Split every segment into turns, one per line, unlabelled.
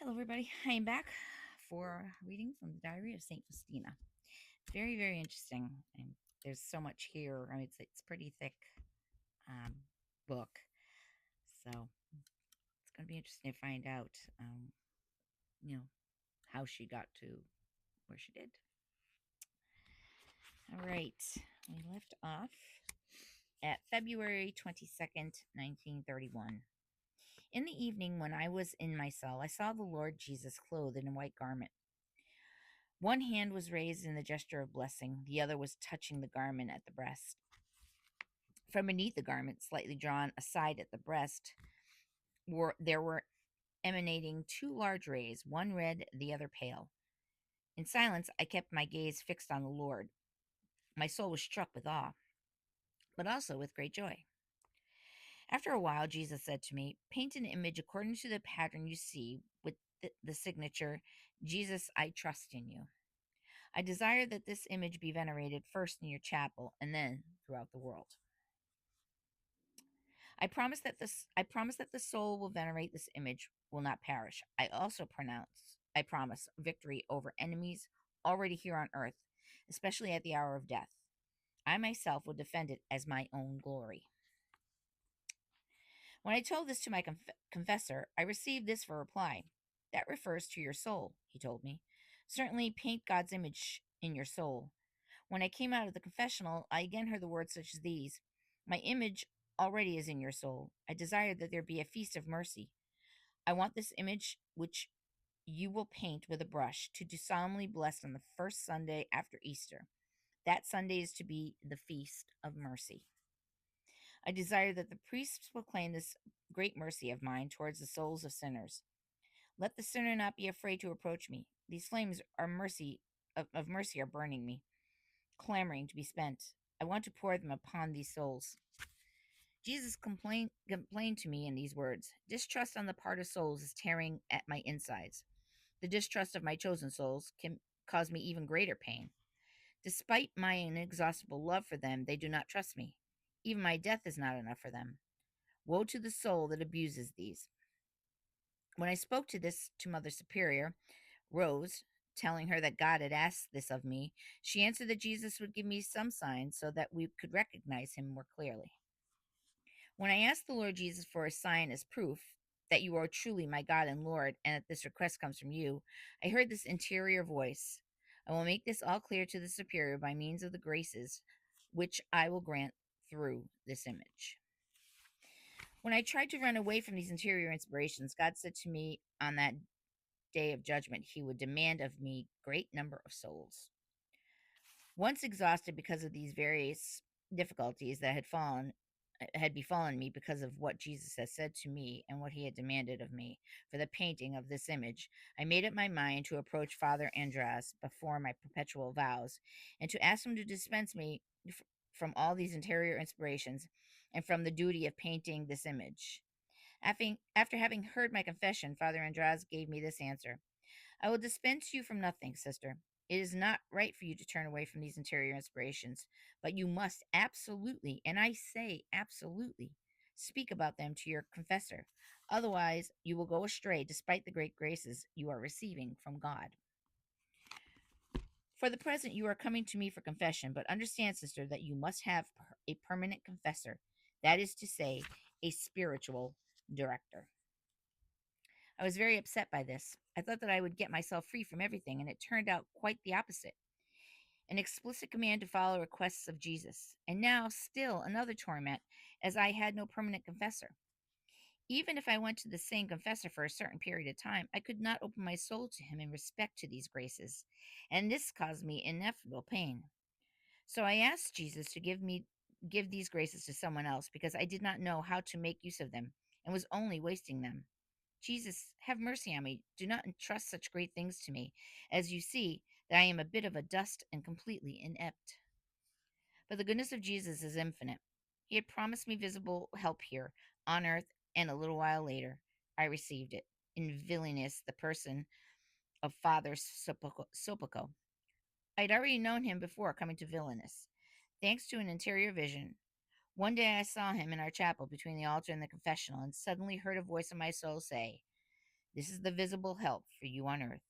Hello, everybody. I am back for a reading from the Diary of Saint Faustina. Very, very interesting, and there's so much here. I mean, it's pretty thick um, book, so it's going to be interesting to find out, you know, how she got to where she did. All right, we left off at February 22nd, 1931. In the evening, when I was in my cell, I saw the Lord Jesus clothed in a white garment. One hand was raised in the gesture of blessing, the other was touching the garment at the breast. From beneath the garment, slightly drawn aside at the breast, were emanating two large rays, one red, the other pale. In silence, I kept my gaze fixed on the Lord. My soul was struck with awe, but also with great joy. After a while, Jesus said to me, "Paint an image according to the pattern you see, with the signature, 'Jesus, I trust in you.' I desire that this image be venerated first in your chapel and then throughout the world. I promise that the soul will venerate this image will not perish. I promise victory over enemies already here on earth, especially at the hour of death. I myself will defend it as my own glory." When I told this to my confessor, I received this for reply. "That refers to your soul," he told me. "Certainly paint God's image in your soul." When I came out of the confessional, I again heard the words such as these: "My image already is in your soul. I desire that there be a feast of mercy. I want this image, which you will paint with a brush, to do solemnly blessed on the first Sunday after Easter. That Sunday is to be the feast of mercy. I desire that the priests proclaim this great mercy of mine towards the souls of sinners. Let the sinner not be afraid to approach me. These flames are of mercy are burning me, clamoring to be spent. I want to pour them upon these souls." Jesus complained to me in these words: "Distrust on the part of souls is tearing at my insides. The distrust of my chosen souls can cause me even greater pain. Despite my inexhaustible love for them, they do not trust me. Even my death is not enough for them. Woe to the soul that abuses these." When I spoke to Mother Superior, Rose, telling her that God had asked this of me, she answered that Jesus would give me some sign so that we could recognize him more clearly. When I asked the Lord Jesus for a sign as proof that you are truly my God and Lord, and that this request comes from you, I heard this interior voice: "I will make this all clear to the Superior by means of the graces which I will grant through this image." When I tried to run away from these interior inspirations, God said to me on that day of judgment, he would demand of me great number of souls. Once exhausted because of these various difficulties that had befallen me because of what Jesus had said to me and what he had demanded of me for the painting of this image, I made up my mind to approach Father Andras before my perpetual vows and to ask him to dispense me from all these interior inspirations and from the duty of painting this image. After having heard my confession, Father Andras gave me this answer: "I will dispense you from nothing, sister. It is not right for you to turn away from these interior inspirations, but you must absolutely, and I say absolutely, speak about them to your confessor. Otherwise, you will go astray despite the great graces you are receiving from God. For the present, you are coming to me for confession, but understand, sister, that you must have a permanent confessor. That is to say, a spiritual director." I was very upset by this. I thought that I would get myself free from everything, and it turned out quite the opposite. An explicit command to follow requests of Jesus, and now still another torment, as I had no permanent confessor. Even if I went to the same confessor for a certain period of time, I could not open my soul to him in respect to these graces, and this caused me ineffable pain. So I asked Jesus to give these graces to someone else because I did not know how to make use of them and was only wasting them. Jesus, have mercy on me. Do not entrust such great things to me, as you see that I am a bit of a dust and completely inept. But the goodness of Jesus is infinite. He had promised me visible help here on earth, and a little while later, I received it in Vilnius, the person of Father Sopoco. I had already known him before coming to Vilnius, thanks to an interior vision. One day I saw him in our chapel between the altar and the confessional, and suddenly heard a voice in my soul say, This is the visible help for you on earth.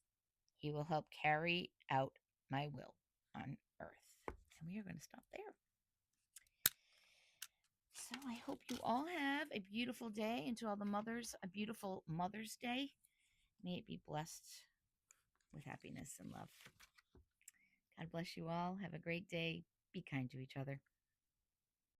He will help carry out my will on earth. And we are going to stop there. So I hope you all have a beautiful day, and to all the mothers, a beautiful Mother's Day. May it be blessed with happiness and love. God bless you all. Have a great day. Be kind to each other.